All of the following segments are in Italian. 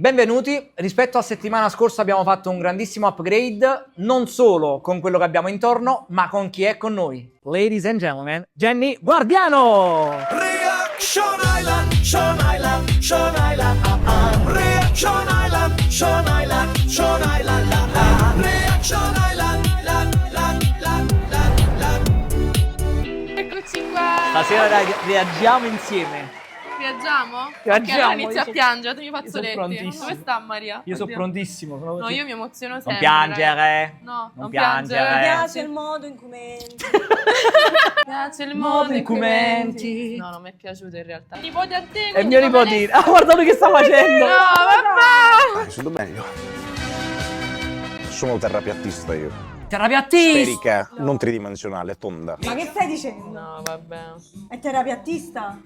Benvenuti, rispetto a settimana scorsa abbiamo fatto un grandissimo upgrade, non solo con quello che abbiamo intorno, ma con chi è con noi. Ladies and gentlemen, Jenny Guardiano! Reaction Island, Sean Island, Sean Island, Reaction Island, Sean Island, Sean Island, Reaction Island, Eccoci qua! Stasera reagiamo insieme. Viaggiamo? Viaggiamo, Ok, allora inizio io a so- piangere, tu mi io sono fazzoletti. prontissimo. Dove sta Maria? Io sono Oddio. prontissimo. No, io mi emoziono sempre. Non piangere. No, non piangere. piangere. Piace il modo in cui menti. Piace il modo in cui menti. menti. No, non mi è piaciuto in realtà. Nipote a te. È mio nipotino. Ah, guarda lui che sta facendo. No, vabbè. Sento meglio. Sono terapeutista io. Terapeutista. Sferica, non tridimensionale, tonda. Ma che stai dicendo? No, vabbè. È terapeutista?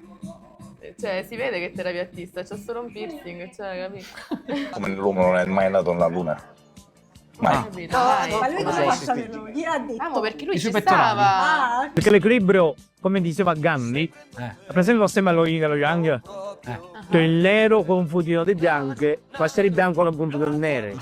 Cioè, si vede che è terapeutista, c'ha solo un piercing, cioè, capito? Come l'uomo non è mai andato nella luna. Mai. Capito? Dai. Ma lui cosa Sì, fa sì, saperlo? Gli ha detto. Amo perché lui I ci suoi pettorali. stava. Ah, Perché l'equilibrio, come diceva Gandhi, per esempio lo stemma dello Yang, che il nero con un puntino di bianche può essere bianco con un puntino di nero.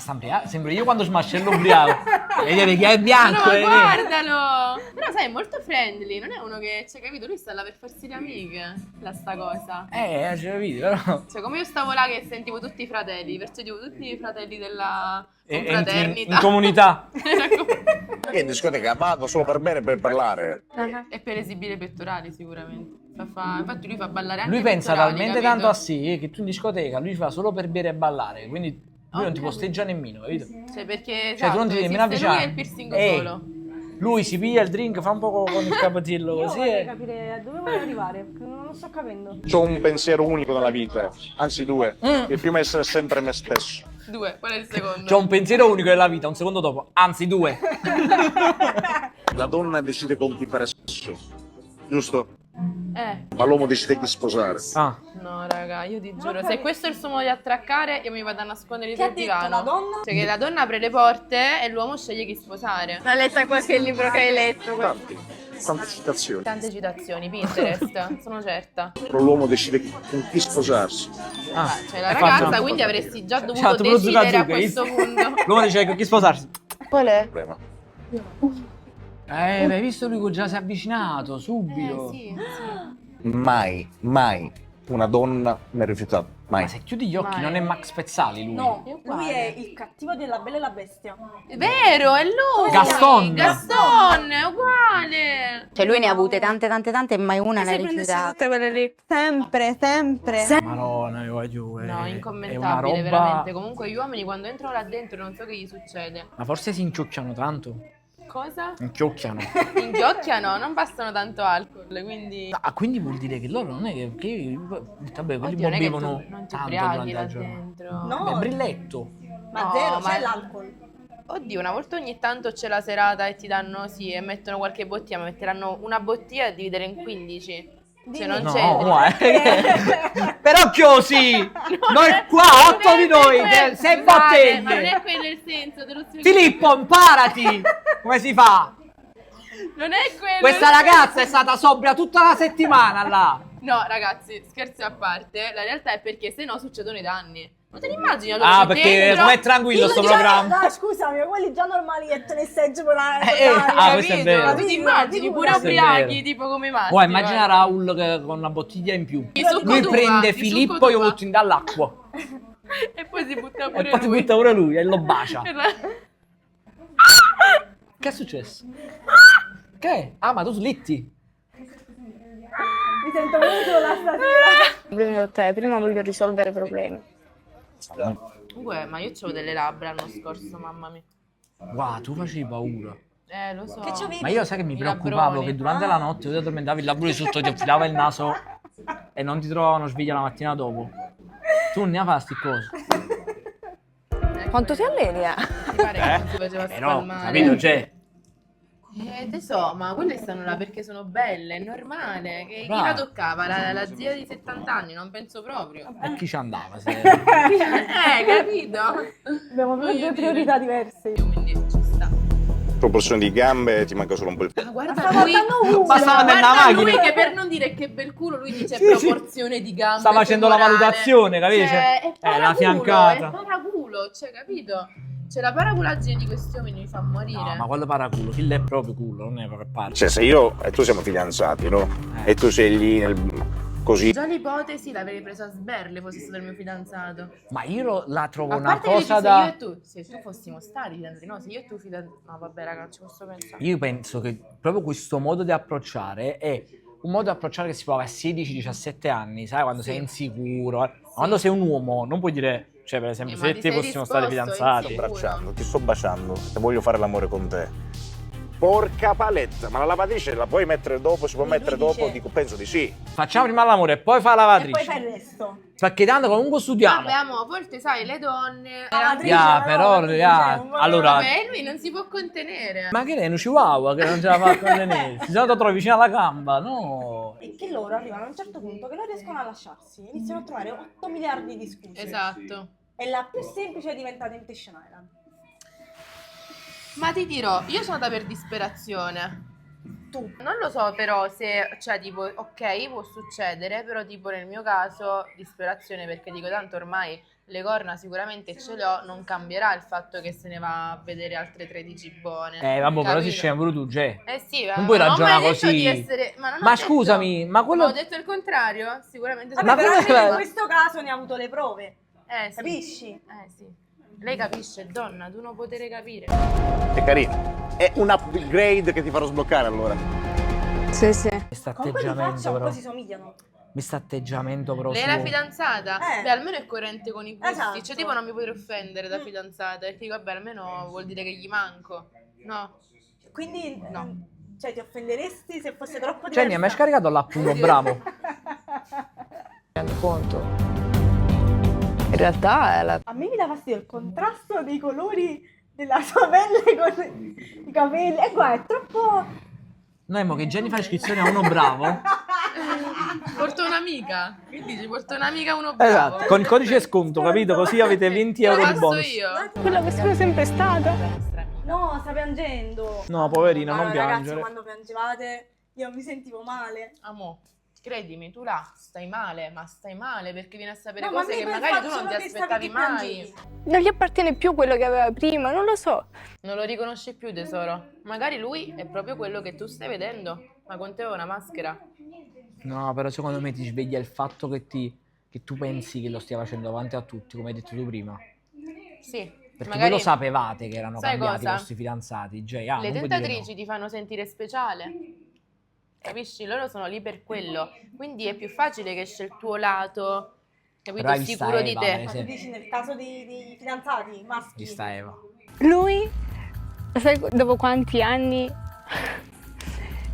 Sembra io quando smascello ubriaco. Vedete che è bianco. No, guardalo! Però sai, è molto friendly, non è uno che, cioè, capito, lui sta là per farsi le amiche, sta cosa. c'è capito, però. Cioè, come io stavo là che sentivo tutti i fratelli, percepivo tutti i fratelli della In confraternita. comunità. Che in discoteca vado solo per bene e per parlare. E per esibire i pettorali, sicuramente. Infatti lui fa ballare anche Lui i pensa pettorali, talmente capito? tanto a sé che tu in discoteca lui fa solo per bere e ballare, quindi lui non ti posteggia nemmeno, capito? Cioè, perché Cioè tu non ti devi nemmeno esiste lui avvicinare. e il piercing Ehi, solo. lui si piglia il drink, fa un po' con il capotillo io così vorrei e... capire a dove vuoi arrivare, perché non lo sto capendo. Ho un pensiero unico nella vita, anzi due. Il primo è essere sempre me stesso. Due, qual è il secondo? C'ho un pensiero unico nella vita, un secondo dopo, anzi due. La donna decide con chi fare sesso, giusto? Ma l'uomo decide chi sposare. Ah, No, raga, io ti giuro, se questo è il suo modo di attraccare, io mi vado a nascondere Che ha sul detto divano. la donna? Cioè che la donna apre le porte e l'uomo sceglie chi sposare. L'ha letta qualche libro che hai letto? Tante citazioni. Tante citazioni, Pinterest, sono certa. Però l'uomo decide con chi sposarsi. Cioè la hai ragazza, fatto- quindi avresti già dovuto Ciao, tu lo decidere a Zucca, questo punto. l'uomo dice con chi sposarsi. Qual è? Problema. Hai visto lui che già si è avvicinato, subito. Sì. Mai, mai una donna mi ha rifiutato. Mai. Ma se chiudi gli occhi Mai. non è Max Pezzali lui. No, È lui uguale. è il cattivo della Bella e la Bestia. È vero, è lui! Gaston. Gaston, è uguale! Cioè lui ne ha avute tante e mai una ne ha rifiutata. quelle lì. Sempre. Madonna, io voglio. No, È una incommentabile, roba... veramente. Comunque gli uomini quando entrano là dentro non so che gli succede. Ma forse si inchiocchiano tanto. Cosa? Inchiocchiano. Inchiocchiano, non bastano tanto alcol, quindi... Ah, quindi vuol dire che loro non è che vabbè, quelli Oddio, non è che bevono tu non ti tanto ubriachi durante là la giornata. dentro. No. Beh, brilletto. Ma No, zero, ma- c'è l'alcol. Oddio, una volta ogni tanto c'è la serata e ti danno, sì, e mettono qualche bottiglia, ma metteranno una bottiglia da dividere in 15. Cioè non No, c'è... però così. Noi qua, 8 di noi, 6 Scusate, ma non bottiglie. è quello il senso, te lo spiego. Filippo, imparati come si fa. Non è quello Questa il ragazza è stata sobria tutta la settimana là. No, ragazzi, scherzi a parte, la realtà è perché se no succedono i danni. Ma te li immagini allora? Ah, che perché dentro- com'è tranquillo sto Già- programma. Dai, scusami, ma quelli già normali che te ne seggio per la... questo è Capito? vero. Tu ti immagini pure Questo è ubriachi, vero. tipo come matti. Oh, immagina Raul con una bottiglia in più. Di succo Lui d'uva, prende di Filippo succo e lo d'uva. butta in dall'acqua. E poi si butta E pure poi ti lui. butta pure lui e lo bacia. Per- Che è successo? Che? Ah, ma tu slitti. Mi sento molto la stasera. Prima voglio risolvere problemi. Comunque, ma io c'avevo delle labbra l'anno scorso, mamma mia. Wow, tu facevi paura. Lo so. Che c'avevi? Ma io sai che mi I preoccupavo labbroni. che durante la notte tu ti addormentavi il labbro di sotto ti affilava il naso e non ti trovavano sveglia la mattina dopo. Tu non ne hai fatti cose. Quanto ti alleni? Mi pare che non si faceva Però, spalmare. capito, cioè. Te so, ma quelle stanno là perché sono belle, è normale. Che chi Brava. la toccava? La zia di 70 anni, non penso proprio. E chi ci andava? Se... Capito? Abbiamo due priorità diverse. Quindi ci sta. proporzione di gambe ti manca solo un po' il... Ma guarda Stava lui, dando culo. Ma stava nella guarda macchina. lui che per non dire che bel culo, lui dice Sì, sì. proporzione di gambe. Sta facendo la femorale. valutazione, capisci? Cioè, è La paraculo, fiancata. è paraculo, cioè, capito? Cioè, la paraculaggine di questi uomini mi fa morire. No, ma quello paraculo, Kill è proprio culo, non è proprio parte. Cioè, se io e tu siamo fidanzati, no? E tu sei lì così... Già l'ipotesi l'avrei presa a sberle fosse stato il mio fidanzato. Ma io la trovo A una parte che cosa se da... io e tu, se tu fossimo stati fidanzati, no, se io e tu fidanzati... No, vabbè, raga, non ci posso pensare. Io penso che proprio questo modo di approcciare è un modo di approcciare che si prova a 16-17 anni, sai, quando sei insicuro. Quando sei un uomo, non puoi dire, cioè, per esempio, Ma se ti te sei fossimo stati disposto, fidanzati. insicuro? Ti sto baciando e voglio fare l'amore con te. Porca paletta, ma la lavatrice la puoi mettere dopo? Si può mettere dice- dopo? Dico, penso di sì. Facciamo prima l'amore e poi fa la E poi lavatrice. fai il resto. Spacchettando comunque studiamo. Vabbè, amo, a volte sai, le donne... Lavatrice, Ya, no, però, lavatrice, ya, un po' allora- Vabbè, lui non si può contenere. Ma che è un chihuahua che non ce la fa con le neve? Si sono trovato vicino alla gamba, no? E che loro arrivano a un certo punto che non riescono a lasciarsi, iniziano a trovare 8 miliardi di scuse. Esatto. E la più semplice è diventata Temptation Island. Ma ti dirò, io sono andata per disperazione. Tu. Non lo so però se, cioè tipo, ok, può succedere, però tipo nel mio caso disperazione perché dico tanto ormai le corna sicuramente ce le ho, non cambierà il fatto che se ne va a vedere altre 13 buone. Vabbè, però si Capito? scema pure tu, Gè. Sì, Non puoi ho ragionare mai detto così. di essere... Ma, non ho Ma detto- scusami, ma quello... Ho detto il contrario? Sicuramente Vabbè, Ma però come- almeno in questo caso ne ha avuto le prove. Sì. Capisci? Sì. Lei capisce, donna, tu non potere capire. È carino. È un upgrade che ti farò sbloccare allora. Sì, sì. Questo Con quelli atteggiamento faccia un però... po' si somigliano. Questo atteggiamento però... Lei è la suo- fidanzata? Beh, almeno è coerente con i gusti. Esatto. Cioè, tipo, non mi potrei offendere da fidanzata. Perché dico, vabbè, almeno vuol dire che gli manco. No. Quindi, No. cioè, ti offenderesti se fosse troppo diversa? Jenny, hai mai scaricato l'app Uno Bravo? Rendo conto. In realtà è la... A me mi dà fastidio il contrasto dei colori della sua pelle con i capelli. E qua è troppo... Noi mo che Jenny fa l'iscrizione a Uno Bravo. Porto un'amica. Che dici? Porto un'amica uno bravo. Esatto, con il codice sconto, capito? Così avete 20 Lo euro di passo bonus. io. Quello che sono sempre stata. No, sta piangendo. No, poverina, Allora, non ragazzi, piangere. quando piangevate io mi sentivo male. Amo, credimi, tu là stai male, ma stai male perché vieni a sapere No, ma cose a me che per magari tu fatto non ti solo che stavi aspettavi che mai. piangevi. Non gli appartiene più quello che aveva prima, non lo so. Non lo riconosci più, tesoro. Magari lui è proprio quello che tu stai vedendo, ma con te è una maschera. No, però secondo me ti sveglia il fatto che tu pensi che lo stia facendo davanti a tutti, come hai detto tu prima. Sì, Perché magari voi lo sapevate che erano Sai cambiati cosa? i vostri fidanzati. le non puoi dire tentatrici no. ti fanno sentire speciale. Capisci? Loro sono lì per quello. Quindi è più facile che esce il tuo lato, capito? Però hai vista Sicuro di Eva, te. per Ma tu esempio. dici nel caso di fidanzati maschi? Ci sta Eva. Lui, sai dopo quanti anni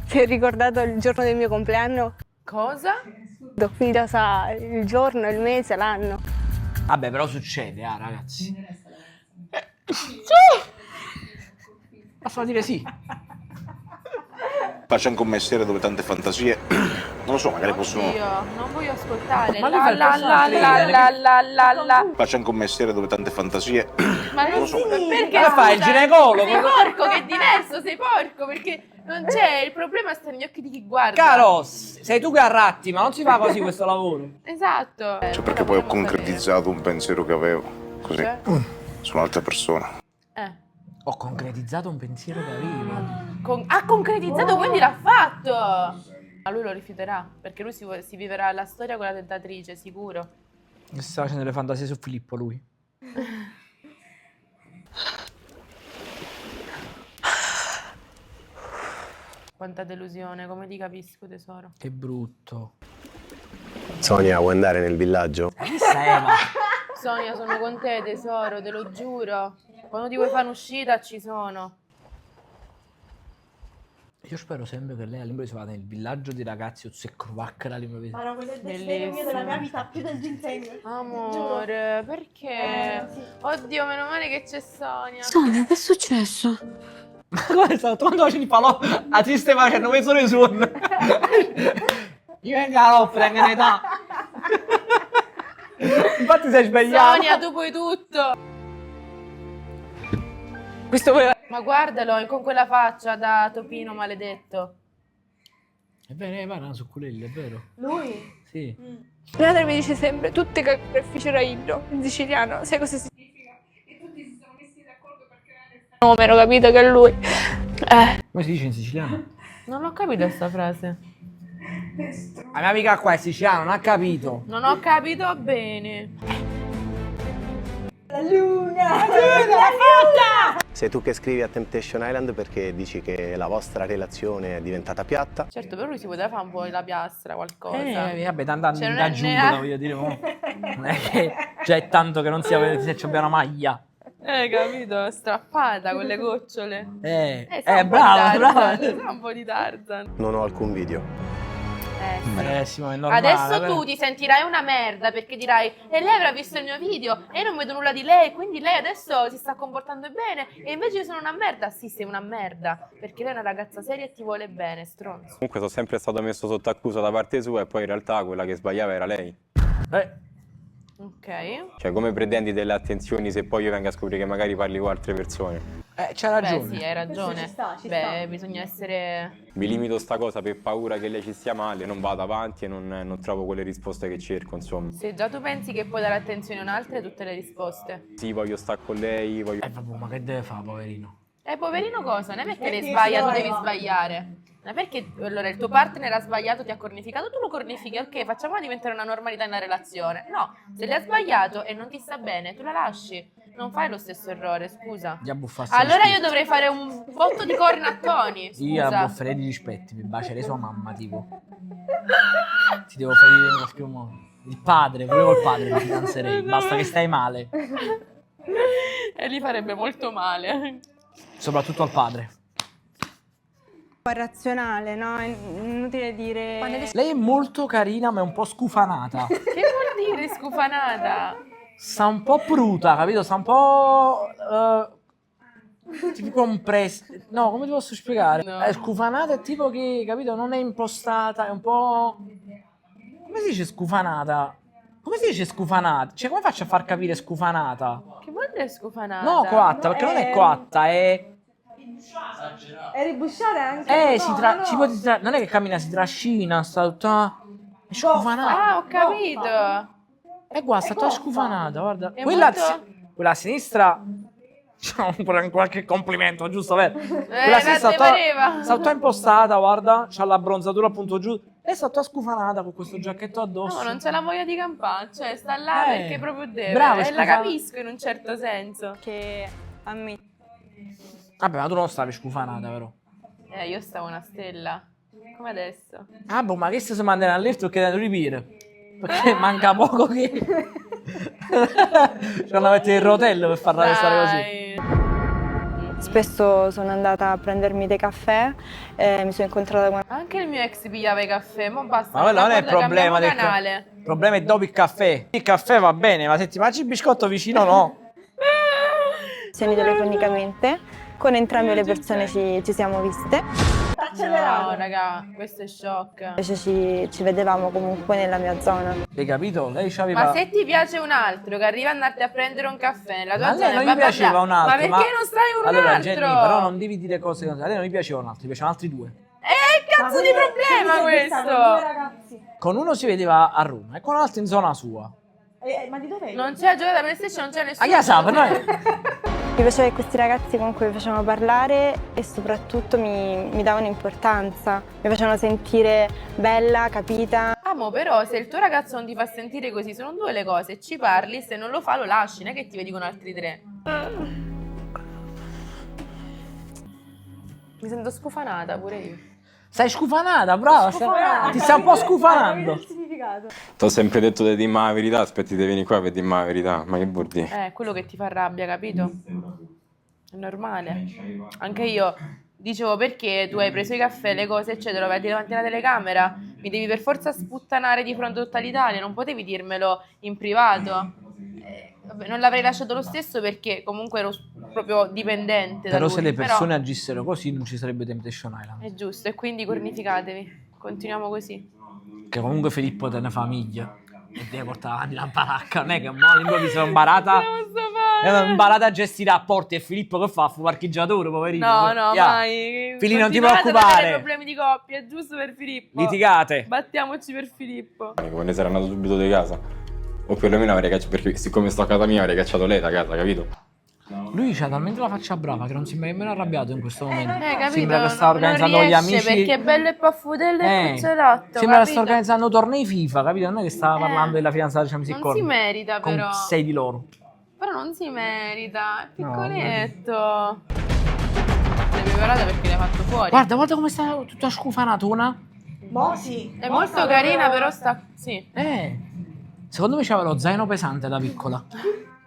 si è ricordato il giorno del mio compleanno? Cosa? Quindi già sa il giorno, il mese, l'anno. Vabbè, però succede, ragazzi. Posso dire sì. Faccio anche un mestiere dove tante fantasie. Non lo so, magari possono. Io non voglio ascoltare. Ma lui fa il personal trainer, Faccio anche un mestiere dove tante fantasie. Ma non so. perché Ma fai il scusa, ginecologo? Sei porco, che è diverso, sei porco, perché non c'è, il problema sta negli occhi di chi guarda. Caro, sei tu che arratti, ma non si fa così questo lavoro. Esatto. Cioè, perché poi ho concretizzato un pensiero che avevo. Così. Cioè? Su un'altra persona. Ho concretizzato un pensiero che avevo. Ha concretizzato, quindi l'ha fatto. Ma lui lo rifiuterà, perché lui si viverà la storia con la tentatrice, sicuro. Mi sta facendo le fantasie su Filippo, lui. Quanta delusione, come ti capisco, tesoro. Che brutto. Sonia, vuoi andare nel villaggio? Chissà Eva. Sonia, sono con te, tesoro, te lo giuro. Quando ti vuoi fare un'uscita, ci sono. Io spero sempre che lei all'improvviso vada nel villaggio di ragazzi o se cruvacca all'improvviso. Ma no, quello è il desiderio mio della mia vita, più del ginseng. Amore, perché? Sì. Oddio, meno male che c'è Sonia. Sonia, che è successo? Ma come sta? Quando facevi falò, a ti stai facendo questo le suon. Io vengo all'opera, anche in età. Infatti sei svegliato. Sonia, tu puoi tutto. Questo voleva... Ma guardalo, con quella faccia da topino maledetto. È vero, va una succulella, è vero. Lui? Sì. Mia madre mi dice sempre tutte che ficeraillo in siciliano, sai cosa significa? E tutti si sono messi d'accordo per creare il fenomeno, capito che è lui. Come si dice in siciliano? Non ho capito questa frase. La mia amica qua è siciliana, non ha capito. Non ho capito bene. La luna! La luna! Sei tu che scrivi a Temptation Island perché dici che la vostra relazione è diventata piatta. Certo, però lui si poteva fare un po' la piastra, qualcosa. Vabbè, tanto Cioè, non da è giungla, voglio dire. Non è che già è tanto che non sia se abbiamo una maglia. Capito? Strappata con le gocciole. Brava, brava. Sa un po' di Tarzan. Non ho alcun video. Sì, ma è normale. Adesso tu ti sentirai una merda perché dirai e lei avrà visto il mio video e io non vedo nulla di lei, quindi lei adesso si sta comportando bene e invece io sono una merda. Sì, sei una merda perché lei è una ragazza seria e ti vuole bene, stronzo. Comunque sono sempre stato messo sotto accusa da parte sua e poi in realtà quella che sbagliava era lei. Ok. Cioè come pretendi delle attenzioni se poi io vengo a scoprire che magari parli con altre persone? C'ha ragione. Beh, sì, hai ragione. Ci sta. Bisogna essere... Mi limito sta cosa per paura che lei ci stia male, non vado avanti e non trovo quelle risposte che cerco, insomma. Se già tu pensi che puoi dare attenzione a un'altra, tutte le risposte. Sì, voglio stare con lei, voglio... Vabbè, ma che deve fare, poverino? Poverino cosa? Non è perché lei sbaglia, tu devi sbagliare. Non è perché allora il tuo partner ha sbagliato, ti ha cornificato, tu lo cornifichi, ok, facciamola diventare una normalità nella relazione. No, se lei ha sbagliato e non ti sta bene, tu la lasci. Non fai lo stesso errore, scusa. Di abbuffarsi Allora gli io dovrei fare un botto di corna a Tony, specchi. Io scusa. abbufferei di rispetti, mi bacerei sua mamma, tipo. Ti devo ferire in qualche modo. Il padre, volevo il padre, mi fidanzerei. Basta che stai male. E gli farebbe molto male. Soprattutto al padre. Un po' razionale, no? È inutile dire... Lei è molto carina, ma è un po' scufanata. Che vuol dire scufanata? Sta un po' bruta, capito? Sta un po'... tipo compressa. No, come ti posso spiegare? No. È scufanata, è tipo che, capito? Non è impostata, è un po'... Come si dice scufanata? Come si dice scufanata? Cioè, come faccio a far capire scufanata? Che vuol dire scufanata? No, coatta, perché non è coatta, è... È ribusciata anche. non è che cammina, si trascina, sta tutta... È scufanata. Ah, ho capito. E guarda, sta tutta scufanata, guarda. È Quella, molto- quella a sinistra... C'ha qualche complimento, giusto, vero? Quella a la sinistra te pareva. sta tutta impostata, guarda, c'ha la bronzatura appunto giù. E sta tutta scufanata con questo giacchetto addosso. No, non c'è la voglia di campare, cioè sta là perché proprio deve. bravo, E la scusa. capisco in un certo senso. Che ammetto. Vabbè, ma tu non stavi scufanata, però. Io stavo una stella. Come adesso. Ah, boh, ma che se si mandano all'letto che devono ripire? Perché manca poco che... Ci hanno messo il rotello per farla restare così. Spesso sono andata a prendermi dei caffè, mi sono incontrata con... Anche il mio ex pigliava i caffè, ma basta. Ma quello non è il guarda, problema cambiamo del canale. Il problema è dopo il caffè. Il caffè va bene, ma se ti mangi il biscotto vicino no. telefonicamente. Con entrambe le persone ci siamo viste. No, raga, questo è shock. Invece ci vedevamo comunque nella mia zona. Hai capito? Lei c'aveva... Ma se ti piace un altro che arriva a andarti a prendere un caffè nella tua Ma a lei zona, non gli vabbè, piaceva un altro. Ma perché non stai un allora, altro? Jenny, però non devi dire cose così. A lei non gli piaceva un altro, gli piacevano altri due. Cazzo di problema questo? Ragazzi. Con uno si vedeva a Roma e con l'altro in zona sua. Ma di dov'è? Non c'è giocata da PlayStation, non c'è nessuno. A casa, per noi. Mi piaceva che questi ragazzi comunque mi facevano parlare e soprattutto mi davano importanza, mi facevano sentire bella, capita. Amo, però se il tuo ragazzo non ti fa sentire così, sono due le cose, ci parli, se non lo fa lo lasci, non è che ti vedi con altri tre. Mi sento scufanata pure io. Sei scufanata, brava. Ti stai un po' scufanando. Il significato. Ti ho sempre detto di dirmi la verità, aspetti di venire qua per dirmi la verità, ma che vuol dire? Quello che ti fa rabbia, capito? È normale. Anche io dicevo perché tu hai preso i caffè, le cose, eccetera, vai davanti alla telecamera, mi devi per forza sputtanare di fronte a tutta l'Italia, non potevi dirmelo in privato. Vabbè, non l'avrei lasciato lo stesso perché comunque ero proprio dipendente da Però lui. se le persone agissero così non ci sarebbe Temptation Island. È giusto, e quindi cornificatevi. Continuiamo così. Che comunque Filippo tiene famiglia e deve portare avanti la baracca. Non è che mo all'improvviso è imbarata. Ce la posso fare! Imparate a gestire rapporti e Filippo che fa? Fu parcheggiatore, poverino. No, Yeah. mai. Filippo, non ti Continuate ad preoccupare. avere problemi di coppia, è giusto per Filippo. Litigate. Battiamoci per Filippo. Me ne sarei andato subito di casa. O perlomeno avrei cacciato, perché siccome sto a casa mia avrei cacciato lei da casa, capito? Lui c'ha talmente la faccia brava che non sembra nemmeno arrabbiato in questo momento. Capito? Sembra che sta organizzando non gli riesce amici. perché è bello e paffutello e cucciolotto. Sembra che sta capito? organizzando tornei FIFA, capito? Non è che stava parlando della fidanzata di Cemisi Non si merita con però. 6 di loro. Però non si merita, è piccoletto. L'hai preparata perché l'hai fatto fuori. Guarda come sta tutta scufanatona. Boh, sì. È molto carina, però sta... Sì. Secondo me c'aveva lo zaino pesante da piccola.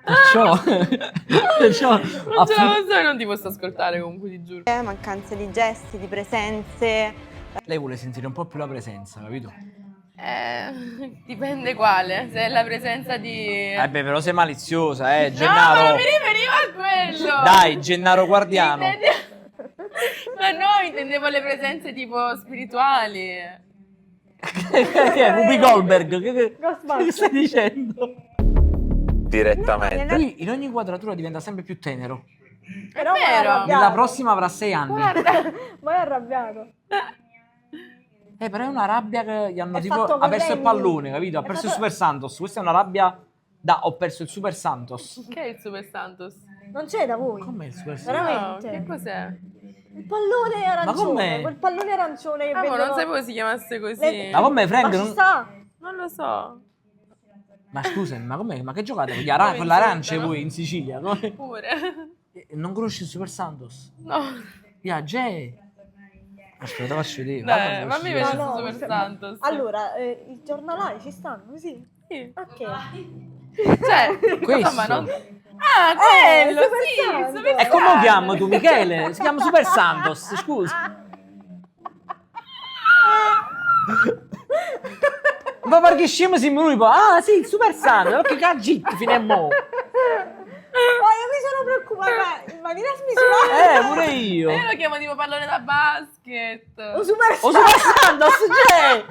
Perciò Non ce la posso e non ti posso ascoltare comunque, ti giuro. Mancanza di gesti, di presenze. lei vuole sentire un po' più la presenza, capito? Dipende quale. Se è la presenza di... Beh, però sei maliziosa, Gennaro. No, ma non mi riferivo a quello. Dai, Gennaro Guardiano. Ma no, intendevo le presenze tipo spirituali. Che è Ruby Goldberg? Che stai dicendo? Direttamente. Lui in ogni inquadratura diventa sempre più tenero. Però vero. Nella prossima avrà 6 anni. Ma è arrabbiato. Però è una rabbia che gli hanno È tipo... fatto Ha con perso il Lenny. pallone, capito? Ha perso il Super Santos. Questa è una rabbia da ho perso il Super Santos. Che è il Super Santos? Non c'è da voi. Com'è il Super Santos? Veramente. No, che cos'è? Il pallone arancione. com'è? Quel pallone arancione che Ma vedono... non sapevo si chiamasse così. Ma come Frank? Ma ci Non... sta. Non lo so. Ma scusami, ma com'è? Ma che giocate? Con Come l'arancia insultano? voi in Sicilia? Come? Pure. Non conosci il Super Santos? No. Jay. Aspetta, faccio vedere. Dai, fammi vedere. vedere No, no, Super se- Santos. Allora, i giornalai ci stanno così? Sì. Ok. Cioè, Questo. insomma, non... Ah, quello, Super sì, Santos. Super E come lo Santos. chiamo tu, Michele? Si chiama Super Santos, scusa. Ma perché scemo si lui poi? Ah sì, il Super Santos, che cagit fino a mo'. Ma io mi sono preoccupata in maniera smisurata. Pure io. Io lo chiamo tipo pallone da basket. O Super O Super Santos, c'è!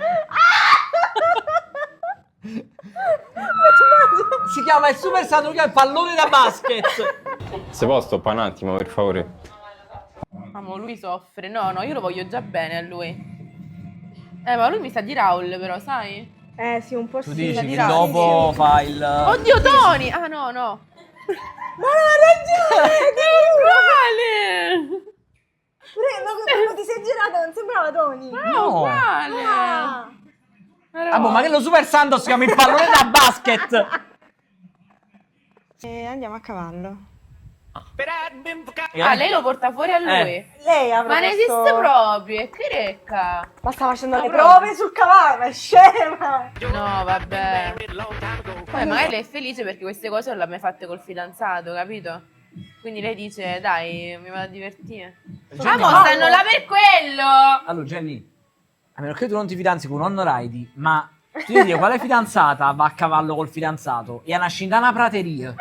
Si chiama il Super Santos, lo chiama il pallone da basket. Se posso stoppare un attimo, per favore. Ma lui soffre. No, io lo voglio già bene a lui. Ma lui mi sa di Raul però, sai? Sì, un po' Tu sì. dici che dirà, dopo fa il... Oddio, Tony! Ah, no. Ma non ha ragione! Uguale! Quando ti sei girato non sembrava Tony. No. Uguale! Ah. Ah, boh, ma che lo Super Santos si chiama il pallone da basket? Andiamo a cavallo. Ah, lei lo porta fuori a lui? Lei avrà Ma ne questo- esiste proprio, è crecca. Ma sta facendo No, le proprio. prove sul cavallo, ma è scema! No, vabbè. Poi magari lei è felice perché queste cose non le ha mai fatte col fidanzato, capito? Quindi lei dice, dai, mi vado a divertire. Ah, mo stanno là per quello! Allora, Jenny, a meno che tu non ti fidanzi con un Raidi, ma tu devi dire quale fidanzata va a cavallo col fidanzato e a nascere da una prateria.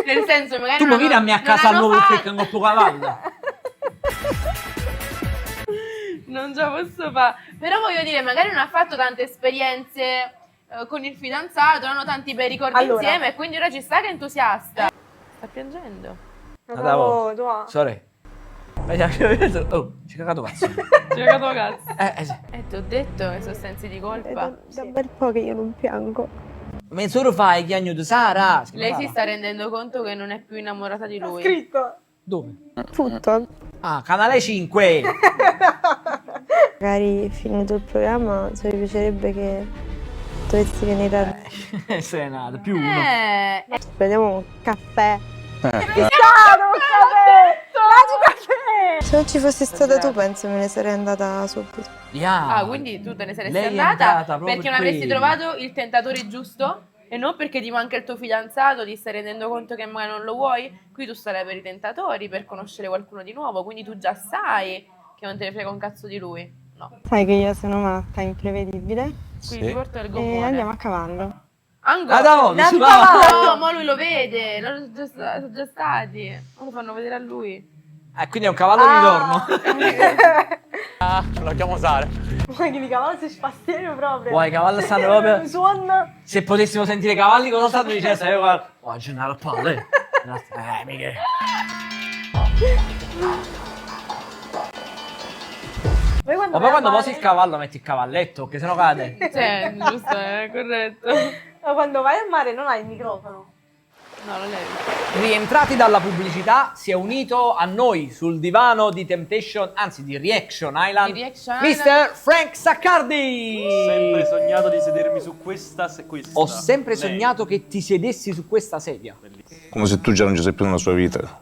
Nel senso, magari Tu mi non vieni a me a non casa al hanno nuovo fatto- perché con tuo cavallo. Non ce la posso fare. Però voglio dire, magari non ha fatto tante esperienze con il fidanzato, non hanno tanti bei ricordi Allora. insieme e quindi ora ci sta che è entusiasta. Sta piangendo. Andavo. tua. Sorry. Oh, ci cagato cazzo. Ci ha cagato cazzo. Sì. Ti ho detto che sono sensi di colpa. Da un bel po' che io non piango. Mezz'ora fai che agno di Sara. Lei si sta rendendo conto che non è più innamorata di lui. Scritto. Dove? Tutto. Ah, canale 5. Magari finito il programma, se mi piacerebbe che dovessi venire a... Sei nata, più uno. Prendiamo un caffè. Se non ci fossi stata tu, penso me ne sarei andata subito. Yeah. Ah, quindi tu te ne saresti Lei è andata andata proprio perché non per avresti quello. trovato il tentatore giusto e non perché ti manca il tuo fidanzato, ti stai rendendo conto che magari non lo vuoi. Qui tu starai per i tentatori, per conoscere qualcuno di nuovo, quindi tu già sai che non te ne frega un cazzo di lui. No, Sai che io sono matta, imprevedibile. quindi ti porto il E gommone. andiamo a cavallo. Ancora? Madonna, si va. No, ma lui lo vede, loro sono già stati. Lo fanno vedere a lui. Quindi è un cavallo di ritorno. Lo chiamo Sara. Vuoi che i cavalli si spastiano proprio? Vuoi, i cavalli stanno proprio... Suona. Se potessimo sentire i cavalli cosa stanno dicendo? Sai, guarda. Oh, Gennaro palle. Mica. Voi Ma poi quando posi il cavallo metti il cavalletto, che sennò cade. Cioè, giusto, è corretto. Ma quando vai al mare non hai il microfono. No, non è. Rientrati dalla pubblicità, si è unito a noi sul divano di Temptation, anzi di Reaction Island, Di Reaction Mr. Frank Saccardi. Ho sempre sognato di sedermi su questa. Ho sempre sognato che ti sedessi su questa sedia. Come se tu già non ci sei più nella sua vita.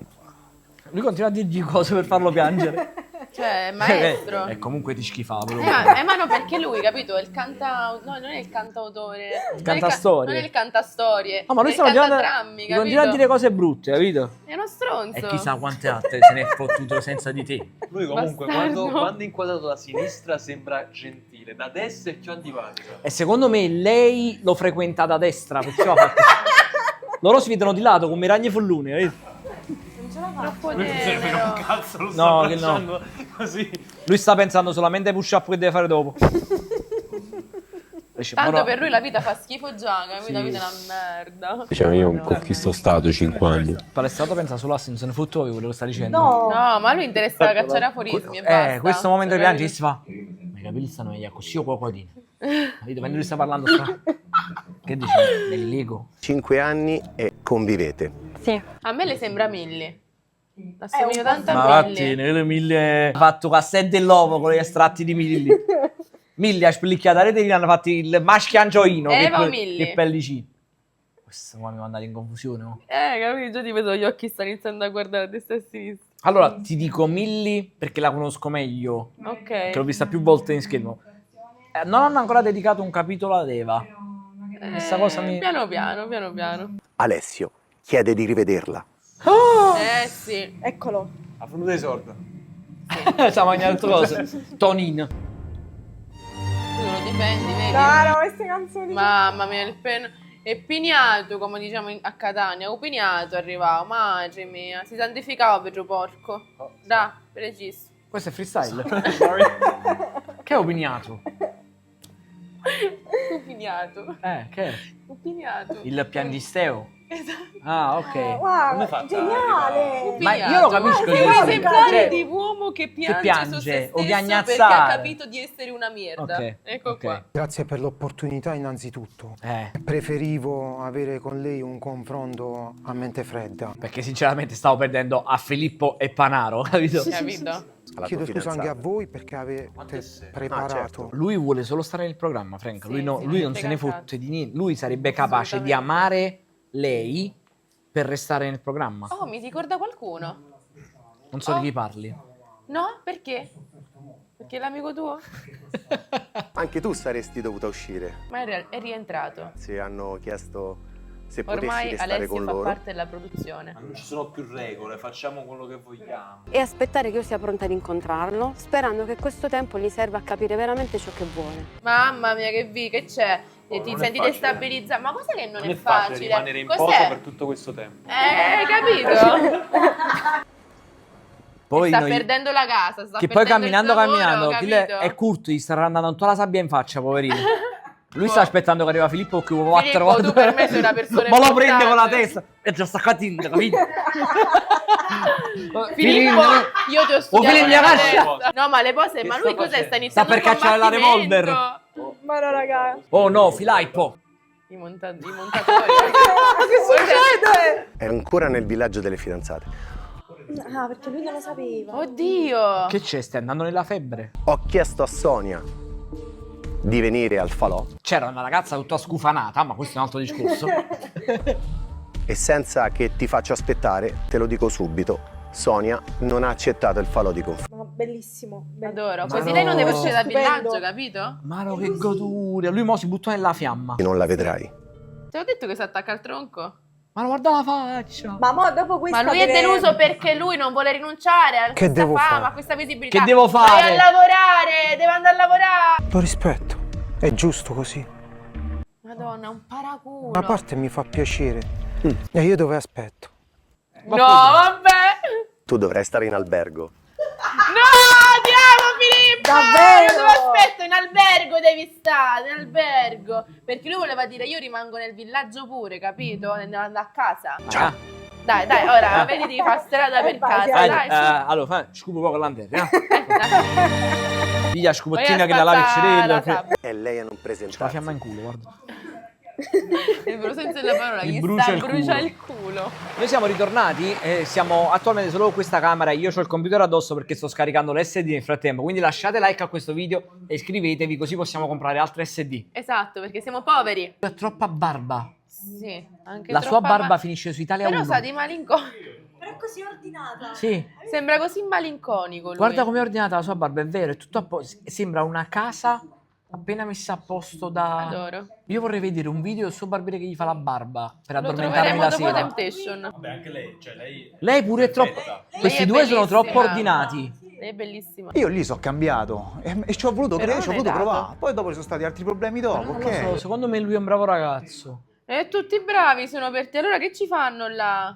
Lui continua a dirgli cose per farlo piangere. Cioè, maestro. E comunque ti schifava proprio. Ma no, perché lui, capito? Il no, non è il cantautore. Il cantastorie. Non è il cantastorie. No, ma lui è il stava cantadrammi, capito? continua a dire cose brutte, capito? È uno stronzo. E chissà quante altre se ne è fottuto senza di te. Lui comunque Bastardo. quando è inquadrato da sinistra sembra gentile, da destra è più antipatico. E secondo me lei lo frequenta da destra, perciò loro si vedono di lato come i ragni folluni, capito? Troppo Lui non serve un tenero. cazzo, lo No, sta che no. facendo così. Lui sta pensando solamente ai push-up che deve fare dopo. Tanto per lui la vita fa schifo già, capito? La vita è una merda. Diciamo, io con chi sto stato 5 anni. Il palestrato pensa solo a se ne fottuto quello che sta dicendo. No. No, ma lui interessa a cacciare aforismi e basta. Questo momento di Cioè, piange si fa. Ma i capelli stanno meglio così o qualcosa. Capito? Mentre lui sta parlando sta. Che dici? Me li lego. 5 anni e convivete. Sì. A me le sembra Milli. Assomiglio un po' tanto Ma a infatti, Milli. nelle mille ha fatto cassette dell'uovo con gli estratti di Milli. Milli ha splicchiato la rete, hanno fatto il maschiangioino. Eva o Milli? Che pellicino. Questo qua mi va andare in confusione. Oh. Capito? Già ti vedo gli occhi stanno iniziando a guardare a destra e a sinistra. Allora, ti dico Milli perché la conosco meglio. Ok. Che l'ho vista più volte in schermo. Non hanno ancora dedicato un capitolo ad Eva. Questa cosa mi... Piano piano. Alessio chiede di rivederla. Sì. Eccolo. Ha venuto dei sordi. Stiamo mangiando altre cose. Tonin. Tu lo difendi, vedi? Caro, queste canzoni. Mamma mia, il pen... È pignato, come diciamo a Catania. O pignato arrivava, madre mia. Si santificava Pedro Porco. Da, preciso. Questo è freestyle. Che è opiniato? Pignato. Che è? Pignato. Il piangisteo. Esatto. Ah, ok. Come Wow, fatta geniale. Ma io lo capisco. È un io- esemplare cioè, di uomo che piange, piange su se o stesso piagnazzare. perché ha capito di essere una merda. Ok, Ecco ok. qua. Grazie per l'opportunità innanzitutto. Preferivo avere con lei un confronto a mente fredda. Perché sinceramente stavo perdendo a Filippo e Panaro, capito? Capito? Alla Chiedo tua scusa anche a fidanzata. voi perché avete preparato. certo. Lui vuole solo stare nel programma, Frank. Sì, lui, sì, lui non non se ne frega fotte di niente. Lui sarebbe capace di amare lei per restare nel programma. Oh, mi ricorda qualcuno? Non so di chi parli. No? Perché? Perché è l'amico tuo? Anche tu saresti dovuta uscire Ma è rientrato. se hanno chiesto se potessi Ormai restare Alessio con fa loro. parte della produzione. Ma non ci sono più regole, facciamo quello che vogliamo. E aspettare che io sia pronta ad incontrarlo, sperando che questo tempo gli serva a capire veramente ciò che vuole. Mamma mia, che c'è? E ti non è senti facile. destabilizzato. Ma cos'è che non, Non è facile facile? rimanere in Cos'è? posa per tutto questo tempo. Capito? Poi sta noi- perdendo la casa, sta che poi perdendo camminando, il lavoro, chi capito? è curto, gli sta andando tutta la sabbia in faccia, poverino. Lui sta aspettando che arriva Filippo che Filippo, quattro volte. tu per me sei una persona Ma lo prende con la importante. testa e già sta catendo, capito? Filippo, io ti ho studiato Filippo, nella lascia! testa. No, ma le pose, ma lui cos'è? Sta iniziando Sta per un cacciare la combattimento. revolver. Ma no, raga. Oh no, Filippo. I montatori. Che succede? È ancora nel villaggio delle fidanzate. Ah, perché lui non lo sapeva. Oddio. Che c'è? Stai andando nella febbre? Ho chiesto a Sonia di venire al falò C'era una ragazza tutta scufanata, ma questo è un altro discorso. e senza che ti faccia aspettare, te lo dico subito, Sonia non ha accettato il falò di conferma. Ma bellissimo. Adoro. Ma Così lei non no. deve uscire dal Stupendo. villaggio, capito? Ma no, che goduria. Lui mo si buttò nella fiamma. Non la vedrai. Te l'ho detto che si attacca al tronco? Ma no, guarda la faccia. Ma mo dopo questa Ma lui è deluso perché lui non vuole rinunciare a Che questa devo fama, fare? a questa visibilità. Che devo fare? Vai a lavorare, deve andare a lavorare. Lo rispetto, è giusto così. Madonna, un paraculo. Una parte mi fa piacere. E io dove aspetto? No, vabbè. Tu dovrai stare in albergo. No, ti amo Filippo! Davvero? Dove aspetto? In albergo devi stare, in albergo. Perché lui voleva dire io rimango nel villaggio pure, capito? Andando a casa. Ciao. Dai, ora vedi di fare strada per casa, dai. Allora, scupo poco l'anterra. Via scupottina che la lavi cerello. È lei a non C'è la presentarsi. fiamma in culo, guarda. Nel vero senso della parola, Gli gli brucia brucia il il culo. Noi siamo ritornati, siamo attualmente solo con questa camera, io ho il computer addosso perché sto scaricando l'SD nel frattempo, quindi lasciate like a questo video e iscrivetevi così possiamo comprare altre SD. Esatto, perché siamo poveri. Ha troppa barba. Sì, anche La sua troppa barba finisce su Italia 1. Però sa di malinconico. Però è così ordinata. Sì. Sembra così malinconico lui. Guarda come è ordinata la sua barba, è vero, è tutto a posto. Sembra una casa appena messa a posto da... Adoro. Io vorrei vedere un video del suo barbiere che gli fa la barba per Lo addormentarmi troveremo la dopo sera. Temptation. Vabbè, anche lei, cioè lei... Lei pure è troppo... Questi è due sono bellissima. troppo ordinati. Lei è bellissima. Io lì sono cambiato e ci ho voluto Però credere, ci ho non è voluto dato. provare. Poi dopo ci sono stati altri problemi dopo, Non ok? lo so, secondo me lui è un bravo ragazzo. E tutti bravi sono per te. Allora che ci fanno là?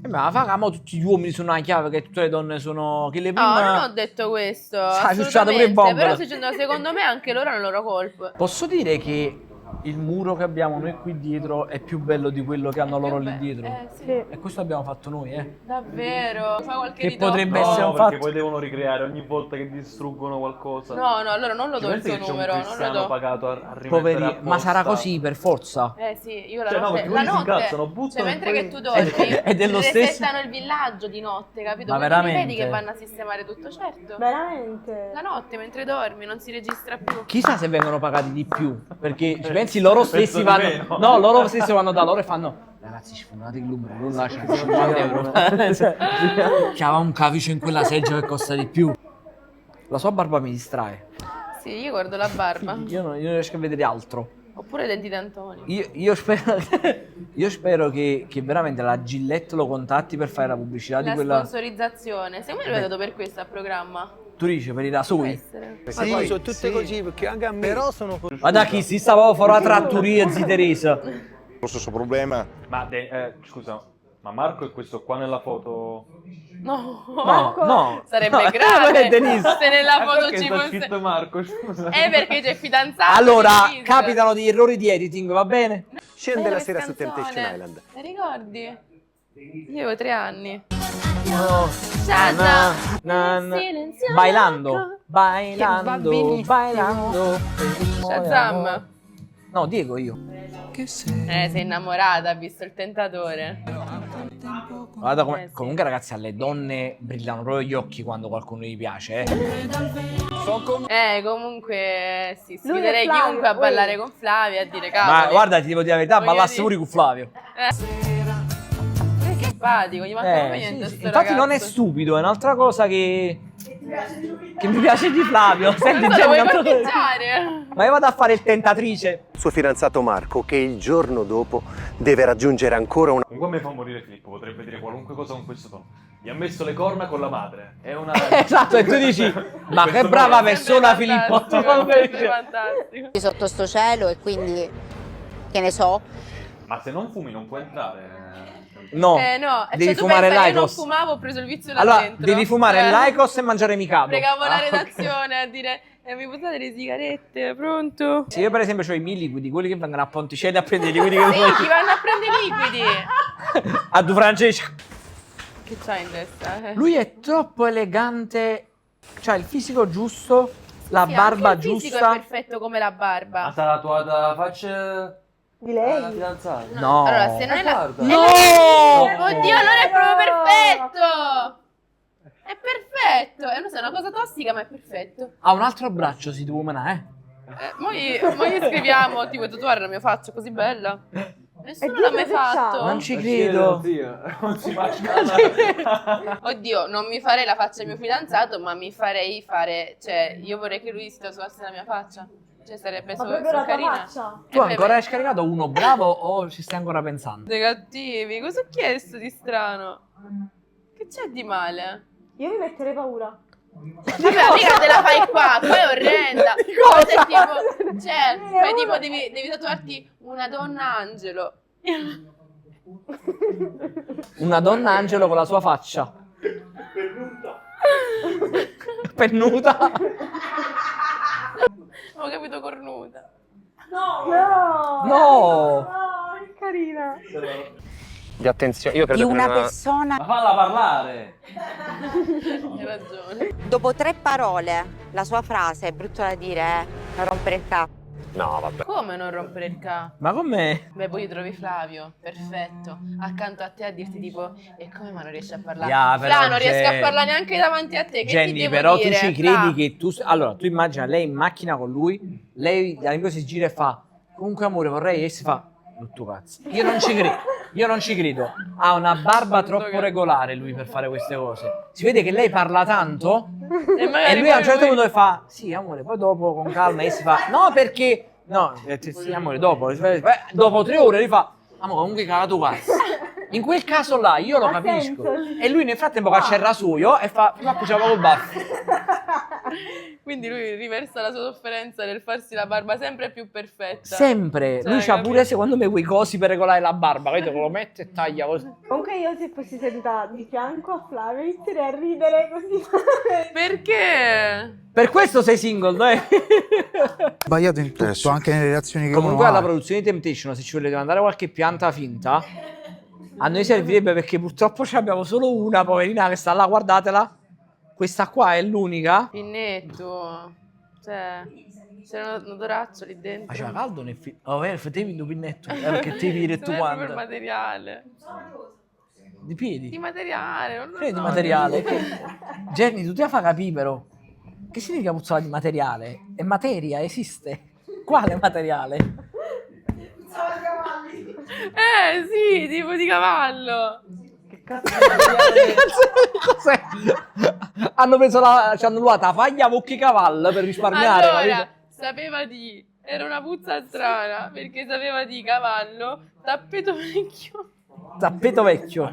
Ma fagamo tutti gli uomini sono una chiave che tutte le donne sono... Che le No, prima... non ho detto questo. Sai, ciucciato pure Assolutamente. bomba. Però sto dicendo, secondo me anche loro hanno il loro colpo. Posso dire che il muro che abbiamo noi qui dietro è più bello di quello che hanno loro lì dietro? Sì. E questo abbiamo fatto noi, Davvero? Fa qualche Che ritocco? potrebbe essere un perché fatto... poi devono ricreare ogni volta che distruggono qualcosa. No, allora non lo do il Pensi suo che c'è un numero, non lo cristiano do. pagato a rimettere Poveri... apposta? Ma sarà così, per forza. Sì, io la Cioè, no, notte, perché la quelli si notte, incazzano, buttano cioè, e mentre poi- che tu dormi, È dello stesso- resettano il villaggio di notte, capito? Ma Quindi li veramente? vedi che vanno a sistemare tutto, certo. Veramente? La notte, mentre dormi, non si registra più. Chissà se vengono pagati di più, perché ci pensi loro stessi di vanno... meno. No, loro stessi vanno da loro e fanno... Ragazzi, sfondate il numero, non lasciate 50 euro. Che aveva un cavice in quella seggiola che costa di più. La sua barba mi distrae. Sì, io guardo la barba. Io non riesco a vedere altro. Oppure i denti d'Antonio. Io spero che veramente la Gillette lo contatti per fare la pubblicità La di quella... sponsorizzazione. Secondo me l'ho dato per questo al programma. Tu dici per i rasoi? Ma poi sono tutte così, perché anche a me. Però sono Ma da chi si stava a fare la trattoria, zi Teresa? Lo stesso problema. Ma scusa, ma Marco è questo qua nella foto? No, no. Sarebbe No, grave Denise. se nella Ma foto perché ci sta fosse... scritto Marco, scusa. Perché c'è fidanzato. Allora, Denise. capitano degli errori di editing, va bene? Scende la Questa sera su canzone. Temptation Island. La ricordi? Io avevo 3 anni. Na, Shazam! na, na. Silenzioso. Bailando, Che va benissimo. bailando. Shazam! No, Diego io. Sei innamorata, ha visto il tentatore. Guarda come... sì. Comunque ragazzi, alle donne brillano proprio gli occhi quando qualcuno gli piace, Comunque sì, Lui sfiderei e Flavio, chiunque a poi. ballare con Flavio e a dire Ma cavolo. guarda, ti devo dire la verità, Voglio ballassi dire- pure con Flavio. Che simpatico, gli manca proprio Sì, niente sì. sto Infatti non è ragazzo. stupido, è un'altra cosa che mi piace di Flavio. Senti, Non so, Jenny, vuoi un'altra cosa- parcheggiare? Ma io vado a fare il tentatrice. Il suo fidanzato Marco, che il giorno dopo deve raggiungere ancora una. Comunque a me fa morire Filippo, potrebbe dire qualunque cosa con questo tono. Gli ha messo le corna con la madre. È una... Esatto, e tu dici, ma che brava persona Filippo. Sempre fantastico. Sotto sto cielo e quindi che ne so. Ma se non fumi non puoi entrare. No, No, devi cioè, tu fumare pensa, io non l'Aicos. fumavo, ho preso il vizio là Allora, dentro. devi fumare Cioè, l'Aicos e mangiare Mikado. Pregavo la Ah, ok. redazione a dire mi portate le sigarette, pronto? Sì, io per esempio ho i miei liquidi, quelli che vengono a Ponticelli a prendere i liquidi che Sì, chi vanno a prendere i liquidi? a Du Francesco. Che c'hai in testa? Lui è troppo elegante, c'ha il fisico giusto, la Sì, barba anche il fisico giusta. è perfetto come la barba. Ma sarà tatuata faccia Di lei? la fidanzata? No. Allora, se non è la... guarda. No! Oddio, non è proprio perfetto! È perfetto! È una cosa tossica, ma è perfetto. Ha un altro braccio, si woman, Mo gli scriviamo, tipo, tatuare la mia faccia così bella. Nessuno l'ha mai fatto. Non ci credo. Non si fa Oddio, non mi farei la faccia del mio fidanzato, ma mi farei fare... Cioè, io vorrei che lui si tatuasse la mia faccia. Cioè, sarebbe Ma proprio la tua carina. faccia? Tu ancora hai scaricato uno bravo o ci stai ancora pensando? Dei cattivi, cosa ho chiesto di strano? Che c'è di male? Io mi metterei paura. Vabbè, mica te la fai qua è orrenda. Cosa? Tipo, cioè, fai tipo, devi tatuarti una donna angelo. Una donna angelo con la sua faccia. Pennuta. Ho capito cornuta. No! No! Che carina. di attenzione. Io di credo una che non... persona. Ma falla parlare! Hai ragione. Dopo 3 parole, la sua frase, è brutto da dire, non rompere il capo. No, vabbè. Come non rompere il capo? Ma com'è? Beh, poi trovi Flavio, perfetto, accanto a te a dirti tipo, e come ma non riesci a parlare? Yeah, però, Fla, non riesco a Gen- parlare neanche davanti a te, che ti Jenny, devo però dire? tu ci Fla? credi che tu... Allora, tu immagina lei in macchina con lui, lei all'improvviso si gira e fa, comunque amore vorrei, e si fa, il tuo cazzo. Io non ci credo, io non ci credo. Ha una barba troppo regolare lui per fare queste cose. Si vede che lei parla tanto e lui a un certo punto fa, sì amore, poi dopo con calma, e si fa, no perché... No, sì amore, dopo 3 ore gli fa, amore comunque cagato cazzo. In quel caso là io lo capisco. E lui nel frattempo caccia il rasoio e fa, ma cuciava col baffo. Quindi lui riversa la sua sofferenza nel farsi la barba sempre più perfetta. Sempre. Cioè, Lui c'ha capito? pure secondo me quei cosi per regolare la barba, capito? Che lo mette e taglia così. Comunque io se fossi seduta di fianco a Flavio inizierei a ridere così. Perché? Per questo sei single, dai. Sbagliato in tutto, anche nelle reazioni che Comunque uno alla ha. produzione di Temptation, se ci volete mandare qualche pianta finta, a noi servirebbe perché purtroppo ce abbiamo solo una, poverina, che sta là, guardatela. Questa qua è l'unica. Pinnetto. Cioè, c'era un odoraccio lì dentro. Faceva caldo nel film. Oh, fatevi il pinnetto. Perché te vedi tu Non è proprio il quando. materiale. Di piedi. Di materiale, non lo Che so. di materiale? Jenny, tu ti fa capire però. Che significa puzzare di materiale? È materia, esiste. Quale materiale? Sì, tipo di cavallo. Che cazzo Cos'è? Hanno preso ci hanno ruota la faglia Vocchi Cavallo per risparmiare. Allora, capito? sapeva di... Era una puzza strana, perché sapeva di cavallo, tappeto vecchio. Tappeto vecchio.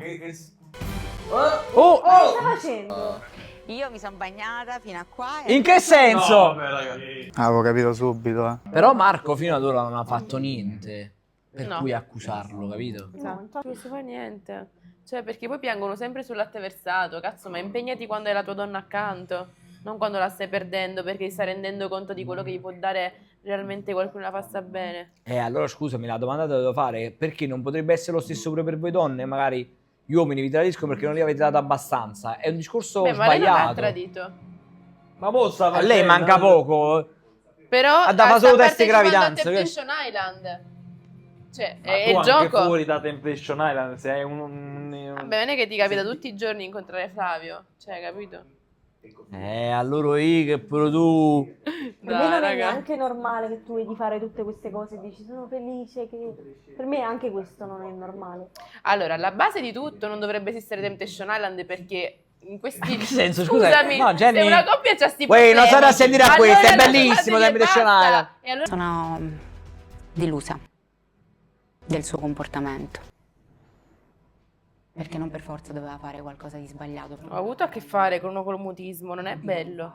sta facendo? Io mi sono bagnata fino a qua. In che senso? Avevo capito subito, Però Marco fino ad ora non ha fatto niente per No. cui accusarlo, capito? Non si fa niente. Cioè, perché poi piangono sempre sul latte versato. Cazzo, ma impegnati quando è la tua donna accanto, non quando la stai perdendo, perché ti stai rendendo conto di quello che gli può dare realmente qualcuno la passa bene. Allora scusami, la domanda che devo fare è perché non potrebbe essere lo stesso pure per voi donne? Magari gli uomini vi tradiscono perché non li avete dato abbastanza. È un discorso Beh, ma lei non ha sbagliato. tradito. Ma possa A lei manca poco. Però Ha dato solo sta test di partecipando gravidanza, a Temptation Island. Cioè, Ma è tu il anche gioco. fuori da Temptation Island sei Vabbè, non è che ti capita tutti i giorni incontrare Flavio. Cioè, capito? Allora io che pure tu. Per me Dai, non è raga. neanche normale che tu vedi fare tutte queste cose e dici sono felice che... Per me anche questo non è normale. Allora, alla base di tutto non dovrebbe esistere Temptation Island perché in questi... che senso? Scusa, Scusami, no, Jenny- se una coppia c'ha sti Uè, problemi... non state a sentire a questo, è bellissimo lasciategli e Temptation basta. Island. E allora... Sono delusa del suo comportamento. Perché non per forza doveva fare qualcosa di sbagliato. Ho avuto a che fare con uno col mutismo, non è bello.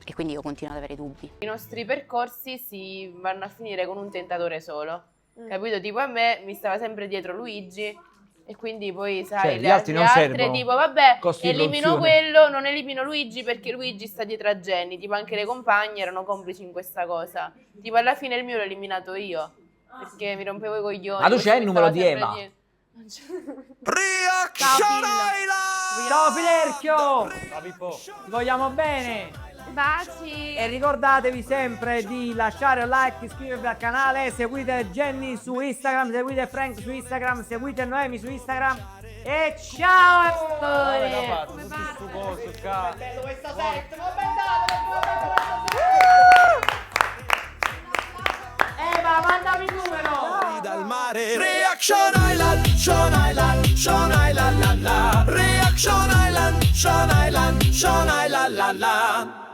E quindi io continuo ad avere dubbi. I nostri percorsi si vanno a finire con un tentatore solo. Capito? Tipo a me mi stava sempre dietro Luigi e quindi poi sai Cioè, gli altri non altre servono. tipo vabbè Costi di elimino produzione. quello, non elimino Luigi perché Luigi sta dietro a Jenny. Tipo anche le compagne erano complici in questa cosa. Tipo alla fine il mio l'ho eliminato io perché mi rompevo i coglioni. Ma tu c'hai il mi numero stava di sempre Ema? dietro. Reaction Island! Ciao Filerchio! Ti vogliamo bene! Baci! E ricordatevi sempre di lasciare un like, iscrivervi al canale, seguite Jenny su Instagram, seguite Frank su Instagram, seguite Noemi su Instagram e ciao! Come Bello questa set, Eva, mandami il numero! Dal mare Reaction Island, Sean Island, Sean Island, la la Reaction Island, Sean Island, Sean Island, la la